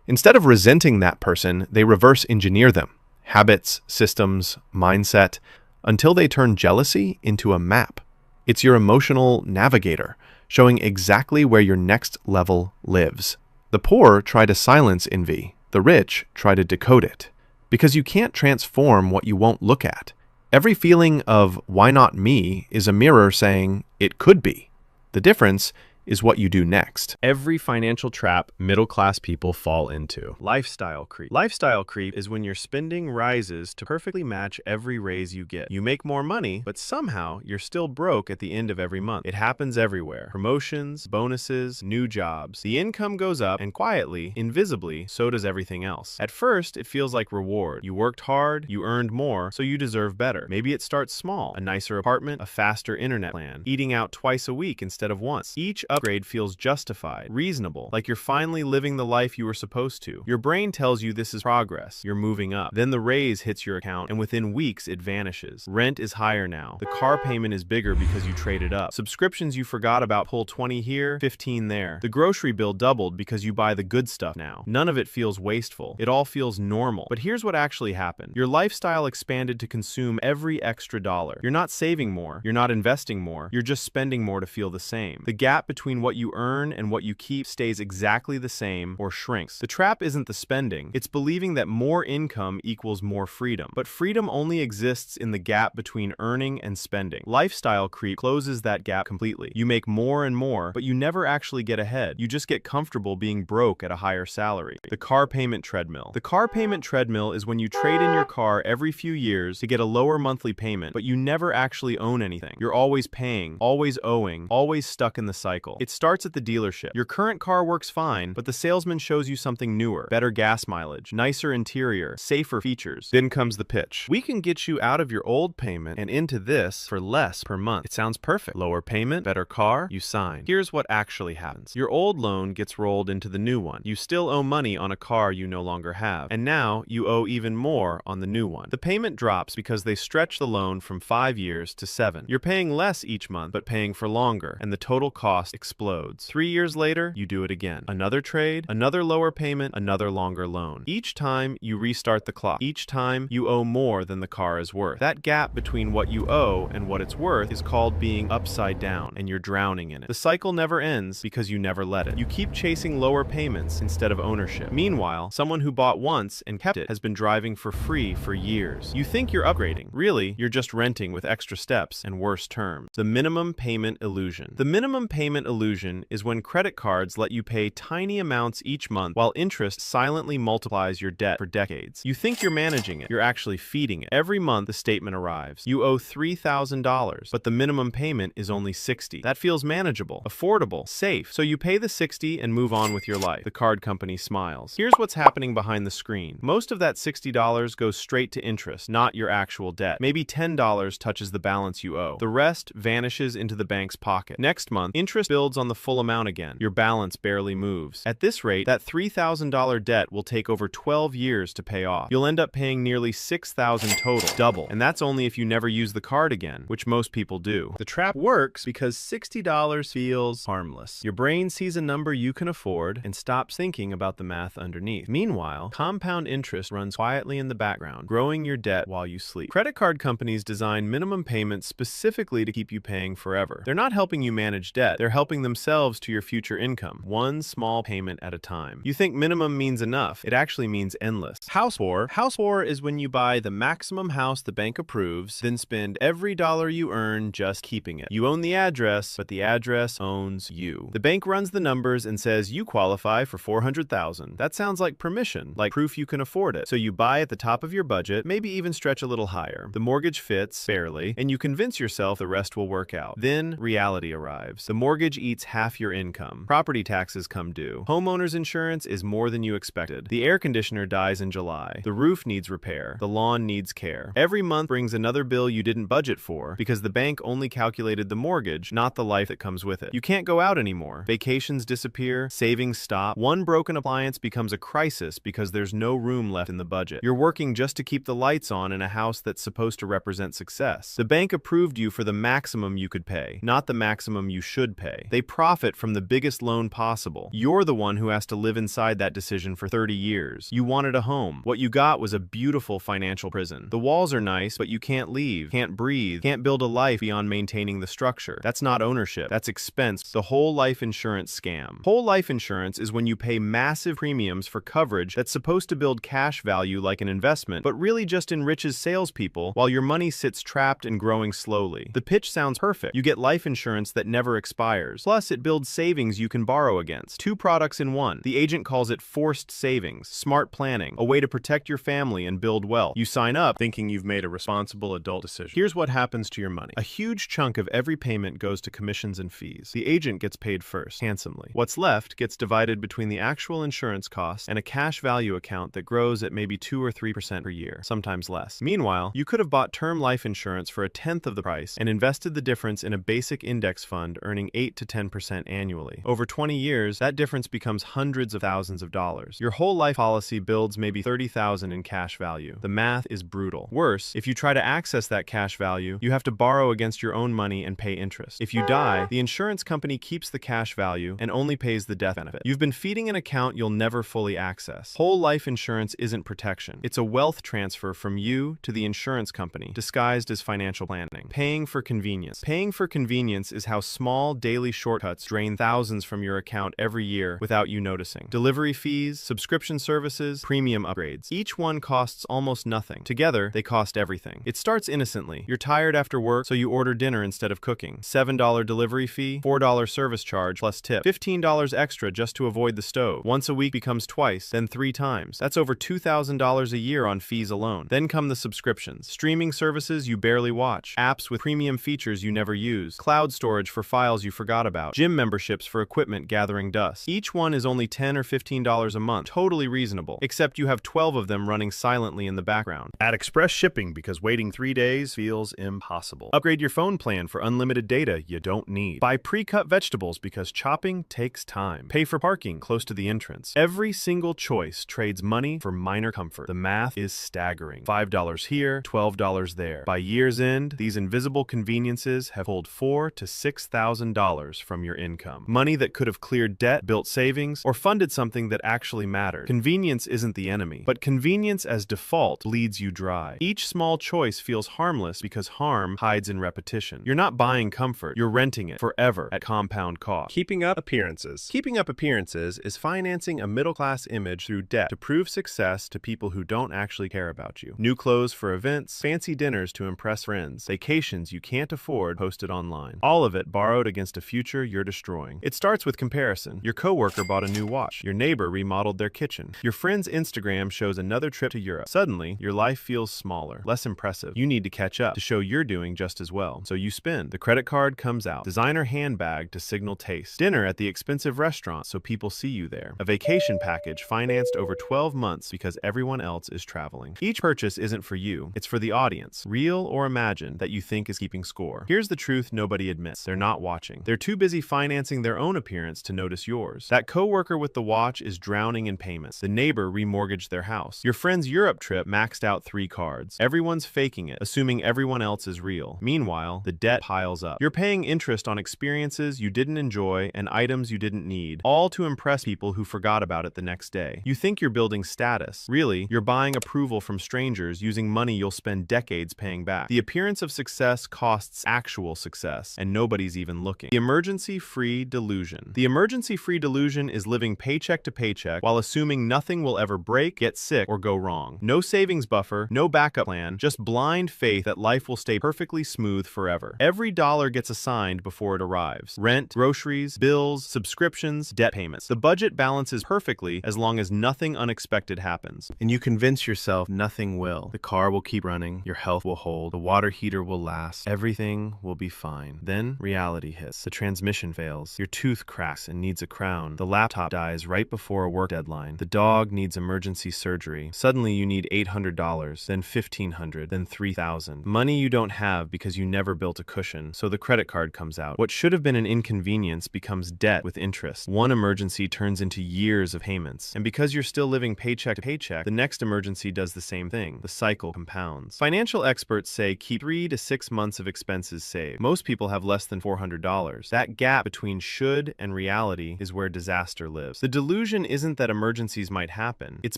Instead of resenting that person, they reverse engineer them. Habits, systems, mindset, until they turn jealousy into a map. It's your emotional navigator, showing exactly where your next level lives. The poor try to silence envy. The rich try to decode it. Because you can't transform what you won't look at. Every feeling of why not me is a mirror saying it could be. The difference is what you do next. Every financial trap middle-class people fall into. Lifestyle creep. Lifestyle creep is when your spending rises to perfectly match every raise you get. You make more money, but somehow you're still broke at the end of every month. It happens everywhere. Promotions, bonuses, new jobs. The income goes up, and quietly, invisibly, so does everything else. At first, it feels like reward. You worked hard, you earned more, so you deserve better. Maybe it starts small. A nicer apartment, a faster internet plan, eating out twice a week instead of once. Each upgrade feels justified, reasonable, like you're finally living the life you were supposed to. Your brain tells you this is progress, you're moving up. Then the raise hits your account, and within weeks it vanishes. Rent is higher now. The car payment is bigger because you traded up. Subscriptions you forgot about pull 20 here, 15 there. The grocery bill doubled because you buy the good stuff now. None of it feels wasteful. It all feels normal. But here's what actually happened. Your lifestyle expanded to consume every extra dollar. You're not saving more. You're not investing more. You're just spending more to feel the same. The gap between what you earn and what you keep stays exactly the same or shrinks. The trap isn't the spending. It's believing that more income equals more freedom. But freedom only exists in the gap between earning and spending. Lifestyle creep closes that gap completely. You make more and more, but you never actually get ahead. You just get comfortable being broke at a higher salary. The car payment treadmill. The car payment treadmill is when you trade in your car every few years to get a lower monthly payment, but you never actually own anything. You're always paying, always owing, always stuck in the cycle. It starts at the dealership. Your current car works fine, but the salesman shows you something newer, better gas mileage, nicer interior, safer features. Then comes the pitch. We can get you out of your old payment and into this for less per month. It sounds perfect. Lower payment, better car, you sign. Here's what actually happens. Your old loan gets rolled into the new one. You still owe money on a car you no longer have, and now you owe even more on the new one. The payment drops because they stretch the loan from 5 years to 7. You're paying less each month, but paying for longer, and the total cost explodes. 3 years later, you do it again. Another trade, another lower payment, another longer loan. Each time, you restart the clock. Each time, you owe more than the car is worth. That gap between what you owe and what it's worth is called being upside down, and you're drowning in it. The cycle never ends because you never let it. You keep chasing lower payments instead of ownership. Meanwhile, someone who bought once and kept it has been driving for free for years. You think you're upgrading. Really, you're just renting with extra steps and worse terms. The minimum payment illusion. The minimum payment illusion is when credit cards let you pay tiny amounts each month while interest silently multiplies your debt for decades. You think you're managing it. You're actually feeding it. Every month, the statement arrives. You owe $3,000, but the minimum payment is only $60. That feels manageable, affordable, safe. So you pay the $60 and move on with your life. The card company smiles. Here's what's happening behind the screen. Most of that $60 goes straight to interest, not your actual debt. Maybe $10 touches the balance you owe. The rest vanishes into the bank's pocket. Next month, interest bills builds on the full amount again. Your balance barely moves. At this rate, that $3,000 debt will take over 12 years to pay off. You'll end up paying nearly $6,000 total, double. And that's only if you never use the card again, which most people do. The trap works because $60 feels harmless. Your brain sees a number you can afford and stops thinking about the math underneath. Meanwhile, compound interest runs quietly in the background, growing your debt while you sleep. Credit card companies design minimum payments specifically to keep you paying forever. They're not helping you manage debt, they're helping themselves to your future income, one small payment at a time. You think minimum means enough, it actually means endless. House poor. House poor is when you buy the maximum house the bank approves, then spend every dollar you earn just keeping it. You own the address, but the address owns you. The bank runs the numbers and says you qualify for $400,000. That sounds like permission, like proof you can afford it. So you buy at the top of your budget, maybe even stretch a little higher. The mortgage fits, barely, and you convince yourself the rest will work out. Then reality arrives. The mortgage eats half your income. Property taxes come due. Homeowner's insurance is more than you expected. The air conditioner dies in July. The roof needs repair. The lawn needs care. Every month brings another bill you didn't budget for because the bank only calculated the mortgage, not the life that comes with it. You can't go out anymore. Vacations disappear. Savings stop. One broken appliance becomes a crisis because there's no room left in the budget. You're working just to keep the lights on in a house that's supposed to represent success. The bank approved you for the maximum you could pay, not the maximum you should pay. They profit from the biggest loan possible. You're the one who has to live inside that decision for 30 years. You wanted a home. What you got was a beautiful financial prison. The walls are nice, but you can't leave, can't breathe, can't build a life beyond maintaining the structure. That's not ownership. That's expense. The whole life insurance scam. Whole life insurance is when you pay massive premiums for coverage that's supposed to build cash value like an investment, but really just enriches salespeople while your money sits trapped and growing slowly. The pitch sounds perfect. You get life insurance that never expires. Plus, it builds savings you can borrow against. Two products in one. The agent calls it forced savings, smart planning, a way to protect your family and build wealth. You sign up thinking you've made a responsible adult decision. Here's what happens to your money. A huge chunk of every payment goes to commissions and fees. The agent gets paid first, handsomely. What's left gets divided between the actual insurance costs and a cash value account that grows at maybe 2 or 3% per year, sometimes less. Meanwhile, you could have bought term life insurance for a tenth of the price and invested the difference in a basic index fund earning 8 to 10% annually. Over 20 years, that difference becomes hundreds of thousands of dollars. Your whole life policy builds maybe $30,000 in cash value. The math is brutal. Worse, if you try to access that cash value, you have to borrow against your own money and pay interest. If you die, the insurance company keeps the cash value and only pays the death benefit. You've been feeding an account you'll never fully access. Whole life insurance isn't protection. It's a wealth transfer from you to the insurance company, disguised as financial planning. Paying for convenience. Paying for convenience is how small daily shortcuts drain thousands from your account every year without you noticing. Delivery fees, subscription services, premium upgrades. Each one costs almost nothing. Together, they cost everything. It starts innocently. You're tired after work, so you order dinner instead of cooking. $7 delivery fee, $4 service charge plus tip, $15 extra just to avoid the stove. Once a week becomes twice, then 3 times. That's over $2,000 a year on fees alone. Then come the subscriptions. Streaming services you barely watch. Apps with premium features you never use. Cloud storage for files you forgot about. Gym memberships for equipment gathering dust. Each one is only $10 or $15 a month. Totally reasonable. Except you have 12 of them running silently in the background. Add express shipping because waiting 3 days feels impossible. Upgrade your phone plan for unlimited data you don't need. Buy pre-cut vegetables because chopping takes time. Pay for parking close to the entrance. Every single choice trades money for minor comfort. The math is staggering. $5 here, $12 there. By year's end, these invisible conveniences have pulled $4,000 to $6,000 from your income. Money that could have cleared debt, built savings, or funded something that actually mattered. Convenience isn't the enemy, but convenience as default bleeds you dry. Each small choice feels harmless because harm hides in repetition. You're not buying comfort, you're renting it forever at compound cost. Keeping up appearances. Keeping up appearances is financing a middle-class image through debt to prove success to people who don't actually care about you. New clothes for events, fancy dinners to impress friends, vacations you can't afford posted online. All of it borrowed against a future you're destroying. It starts with comparison. Your coworker bought a new watch. Your neighbor remodeled their kitchen. Your friend's Instagram shows another trip to Europe. Suddenly, your life feels smaller, less impressive. You need to catch up to show you're doing just as well. So you spend. The credit card comes out. Designer handbag to signal taste. Dinner at the expensive restaurant so people see you there. A vacation package financed over 12 months because everyone else is traveling. Each purchase isn't for you. It's for the audience, real or imagined, that you think is keeping score. Here's the truth nobody admits. They're not watching. They're too busy financing their own appearance to notice yours. That coworker with the watch is drowning in payments. The neighbor remortgaged their house. Your friend's Europe trip maxed out 3 cards. Everyone's faking it, assuming everyone else is real. Meanwhile, the debt piles up. You're paying interest on experiences you didn't enjoy and items you didn't need, all to impress people who forgot about it the next day. You think you're building status. Really, you're buying approval from strangers using money you'll spend decades paying back. The appearance of success costs actual success, and nobody's even looking. The emergency-free delusion. The emergency-free delusion is living paycheck to paycheck while assuming nothing will ever break, get sick, or go wrong. No savings buffer, no backup plan, just blind faith that life will stay perfectly smooth forever. Every dollar gets assigned before it arrives. Rent, groceries, bills, subscriptions, debt payments. The budget balances perfectly as long as nothing unexpected happens. And you convince yourself nothing will. The car will keep running, your health will hold, the water heater will last, everything will be fine. Then reality hits. The transmission fails, your tooth cracks and needs a crown, the laptop dies right before a work deadline, the dog needs emergency surgery. Suddenly you need $800, then $1,500, then $3,000. Money you don't have because you never built a cushion, so the credit card comes out. What should have been an inconvenience becomes debt with interest. One emergency turns into years of payments. And because you're still living paycheck to paycheck, the next emergency does the same thing. The cycle compounds. Financial experts say keep 3 to 6 months of expenses saved. Most people have less than $400. That gap between should and reality is where disaster lives. The delusion isn't that emergencies might happen. It's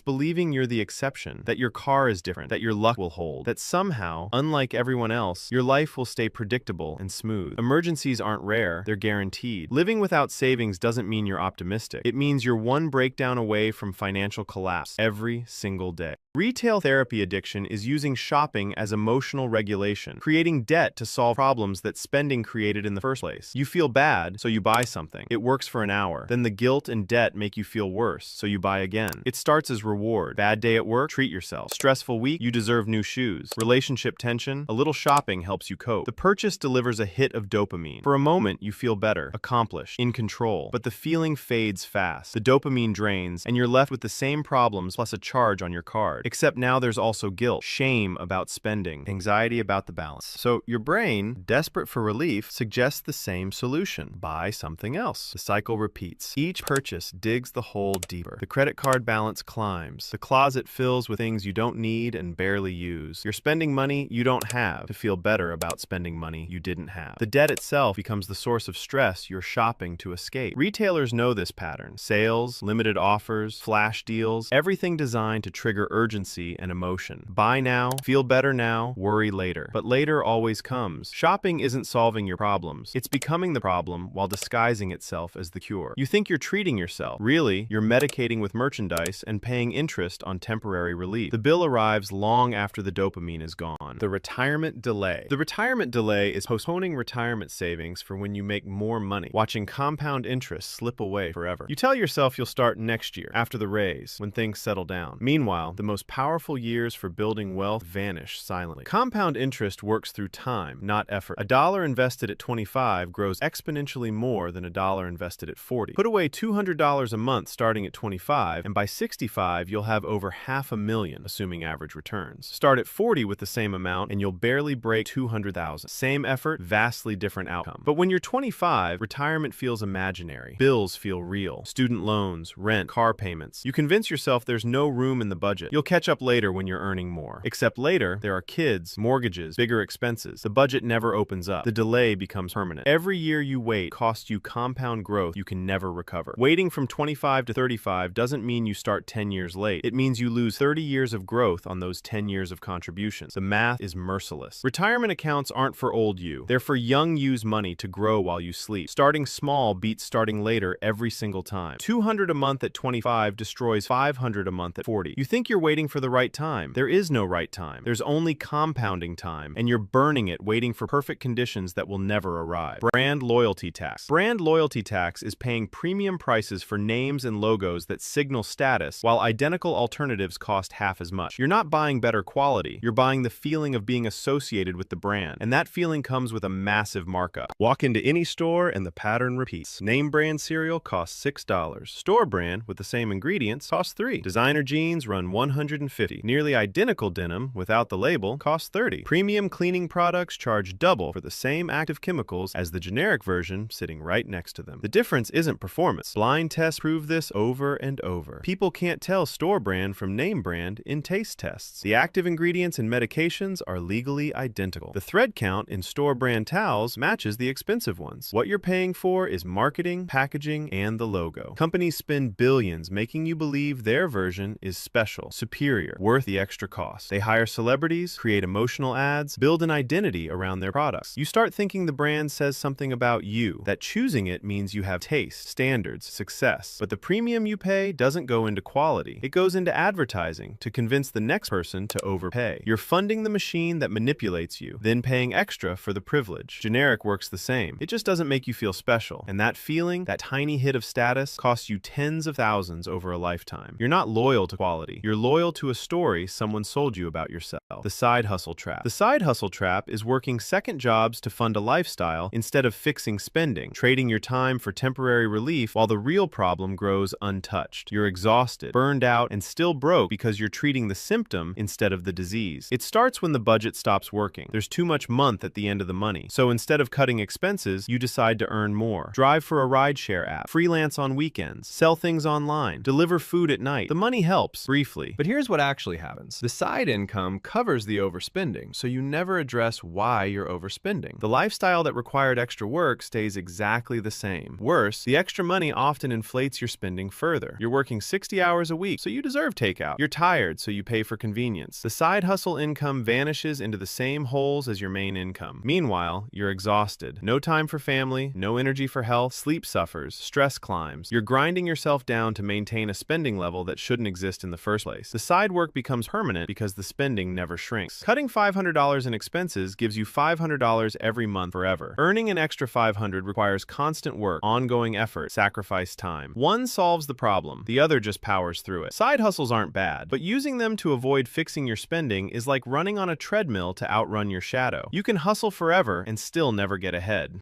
believing you're the exception, that your car is different, that your luck will hold, that somehow, unlike everyone else, your life will stay predictable and smooth. Emergencies aren't rare, they're guaranteed. Living without savings doesn't mean you're optimistic. It means you're one breakdown away from financial collapse every single day. Retail therapy addiction is using shopping as emotional regulation, creating debt to solve problems that spending created in the first place. You feel bad, so you buy something. It works for an hour. Then the guilt and debt make you feel worse, so you buy again. It starts as reward. Bad day at work, treat yourself. Stressful week, you deserve new shoes. Relationship tension, a little shopping helps you cope. The purchase delivers a hit of dopamine. For a moment, you feel better, accomplished, in control. But the feeling fades fast. The dopamine drains, and you're left with the same problems plus a charge on your card. Except now there's also guilt, shame about spending, anxiety about the balance. So your brain, desperate for relief, suggests the same solution. Buy something else. The cycle repeats. Each purchase digs the hole deeper. The credit card balance climbs. The closet fills with things you don't need and barely use. You're spending money you don't have to feel better about spending money you didn't have. The debt itself becomes the source of stress you're shopping to escape. Retailers know this pattern. Sales, limited offers, flash deals, everything designed to trigger urgency and emotion. Buy now, feel better now, worry later. But later always comes. Shopping isn't solving your problems. It's becoming the problem while disguising itself as the cure. You think you're treating yourself. Really, you're medicating with merchandise and paying interest on temporary relief. The bill arrives long after the dopamine is gone. The retirement delay. The retirement delay is postponing retirement savings for when you make more money, watching compound interest slip away forever. You tell yourself you'll start next year, after the raise, when things settle down. Meanwhile, the most powerful years for building wealth vanish silently. Compound interest works through time, not effort. A dollar invested at 25 grows exponentially more than a dollar invested at 40. Put away $200 a month starting at 25, and by 65, you'll have over $500,000, assuming average returns. Start at 40 with the same amount, and you'll barely break 200,000. Same effort, vastly different outcome. But when you're 25, retirement feels imaginary. Bills feel real. Student loans, rent, car payments. You convince yourself there's no room in the budget. You'll catch up later when you're earning more. Except later, there are kids, mortgages, bigger expenses. The budget never opens up. The delay becomes permanent. Every year you wait costs you compound growth you can never recover. Waiting from 25 to 35 doesn't mean you start 10 years late. It means you lose 30 years of growth on those 10 years of contributions. The math is merciless. Retirement accounts aren't for old you. They're for young you's money to grow while you sleep. Starting small beats starting later every single time. $200 a month at 25 destroys $500 a month at 40. You think you're waiting for the right time. There is no right time. There's only compounding time, and you're burning it waiting for perfect conditions that will never arrive. Brand loyalty tax. Brand loyalty tax is paying premium prices for names and logos that signal status, while identical alternatives cost half as much. You're not buying better quality. You're buying the feeling of being associated with the brand, and that feeling comes with a massive markup. Walk into any store and the pattern repeats. Name brand cereal costs $6. Store brand with the same ingredients costs $3. Designer jeans run $100 $150. Nearly identical denim, without the label, costs $30. Premium cleaning products charge double for the same active chemicals as the generic version sitting right next to them. The difference isn't performance. Blind tests prove this over and over. People can't tell store brand from name brand in taste tests. The active ingredients in medications are legally identical. The thread count in store brand towels matches the expensive ones. What you're paying for is marketing, packaging, and the logo. Companies spend billions making you believe their version is special, superior, worth the extra cost. They hire celebrities, create emotional ads, build an identity around their products. You start thinking the brand says something about you, that choosing it means you have taste, standards, success. But the premium you pay doesn't go into quality. It goes into advertising to convince the next person to overpay. You're funding the machine that manipulates you, then paying extra for the privilege. Generic works the same. It just doesn't make you feel special. And that feeling, that tiny hit of status, costs you tens of thousands over a lifetime. You're not loyal to quality. You're loyal to a story someone sold you about yourself. The side hustle trap. The side hustle trap is working second jobs to fund a lifestyle instead of fixing spending, trading your time for temporary relief while the real problem grows untouched. You're exhausted, burned out, and still broke because you're treating the symptom instead of the disease. It starts when the budget stops working. There's too much month at the end of the money. So instead of cutting expenses, you decide to earn more. Drive for a rideshare app, freelance on weekends, sell things online, deliver food at night. The money helps, briefly. But here's what actually happens. The side income covers the overspending, so you never address why you're overspending. The lifestyle that required extra work stays exactly the same. Worse, the extra money often inflates your spending further. You're working 60 hours a week, so you deserve takeout. You're tired, so you pay for convenience. The side hustle income vanishes into the same holes as your main income. Meanwhile, you're exhausted. No time for family, no energy for health, sleep suffers, stress climbs. You're grinding yourself down to maintain a spending level that shouldn't exist in the first place. The side work becomes permanent because the spending never shrinks. Cutting $500 in expenses gives you $500 every month forever. Earning an extra $500 requires constant work, ongoing effort, sacrifice time. One solves the problem, the other just powers through it. Side hustles aren't bad, but using them to avoid fixing your spending is like running on a treadmill to outrun your shadow. You can hustle forever and still never get ahead.